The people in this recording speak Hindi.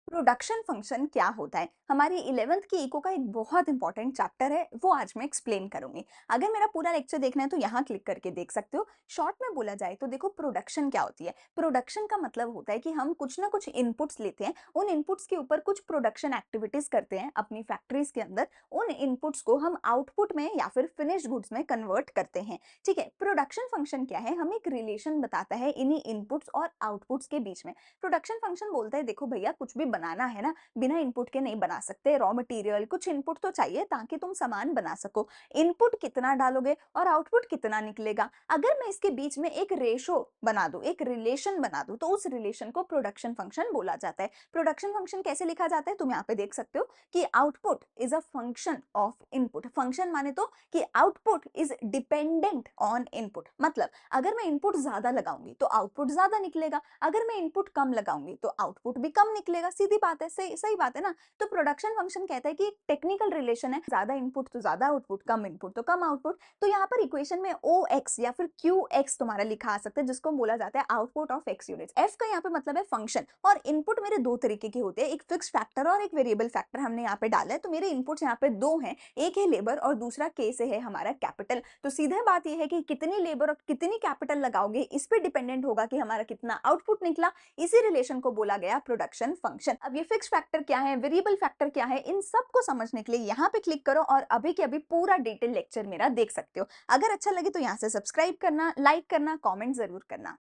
प्रोडक्शन फंक्शन क्या होता है? हमारी 11th की इको का एक बहुत इंपॉर्टेंट चैप्टर है, वो आज मैं एक्सप्लेन करूंगी। अगर मेरा पूरा लेक्चर देखना है तो यहाँ क्लिक करके देख सकते हो। शॉर्ट में बोला जाए तो देखो, प्रोडक्शन क्या होती है। प्रोडक्शन का मतलब होता है कि हम कुछ ना कुछ इनपुट्स लेते हैं, उन इनपुट्स के ऊपर कुछ प्रोडक्शन एक्टिविटीज करते हैं अपनी फैक्ट्रीज के अंदर। उन इनपुट्स को हम आउटपुट में या फिर फिनिश्ड गुड्स में कन्वर्ट करते हैं। ठीक है, प्रोडक्शन फंक्शन क्या है? हमें एक रिलेशन बताता है इन्हीं इनपुट्स और आउटपुट्स के बीच में। प्रोडक्शन फंक्शन बोलता है, देखो भैया, कुछ भी बनाना है ना, बिना इनपुट के नहीं बना सकते। रॉ मटेरियल, कुछ इनपुट तो चाहिए ताकि तुम सामान बना सको। इनपुट कितना डालोगे और आउटपुट कितना निकलेगा, अगर मैं इसके बीच में एक रेशो बना दूं, एक रिलेशन बना दूं, तो उस रिलेशन को प्रोडक्शन फंक्शन बोला जाता है। प्रोडक्शन फंक्शन कैसे लिखा जाता है, तुम यहाँ पे देख सकते हो कि output is a function of input. Function माने तो कि output is dependent on input. मतलब अगर मैं इनपुट ज्यादा लगाऊंगी तो आउटपुट ज्यादा निकलेगा, अगर मैं इनपुट कम लगाऊंगी तो आउटपुट भी कम निकलेगा। सीधी बात है, सही सही बात है ना। तो प्रोडक्शन फंक्शन कहता है कि एक टेक्निकल रिलेशन है, ज्यादा इनपुट तो ज्यादा आउटपुट, कम इनपुट तो कम आउटपुट। तो यहाँ पर इक्वेशन में ओ एक्स या फिर क्यू एक्स तुम्हारा लिखा आ सकता है, जिसको बोला जाता है output of x unit. F का यहाँ पे मतलब है फंक्शन। और इनपुट मेरे दो तरीके के होते हैं, एक फिक्स फैक्टर और एक वेरिएबल फैक्टर हमने यहाँ पे डाला है। तो मेरे इनपुट्स यहाँ पे दो हैं, एक है लेबर और दूसरा के से है हमारा कैपिटल। तो सीधा बात यह है कि कितनी लेबर और कितनी कैपिटल लगाओगे, इस पे डिपेंडेंट होगा कि हमारा कितना आउटपुट निकला। इसी रिलेशन को बोला गया प्रोडक्शन फंक्शन। अब ये फिक्स फैक्टर क्या है, वेरिएबल फैक्टर क्या है, इन सब को समझने के लिए यहाँ पे क्लिक करो और अभी के अभी पूरा डिटेल लेक्चर मेरा देख सकते हो। अगर अच्छा लगे तो यहाँ से सब्सक्राइब करना, लाइक करना, कॉमेंट जरूर करना।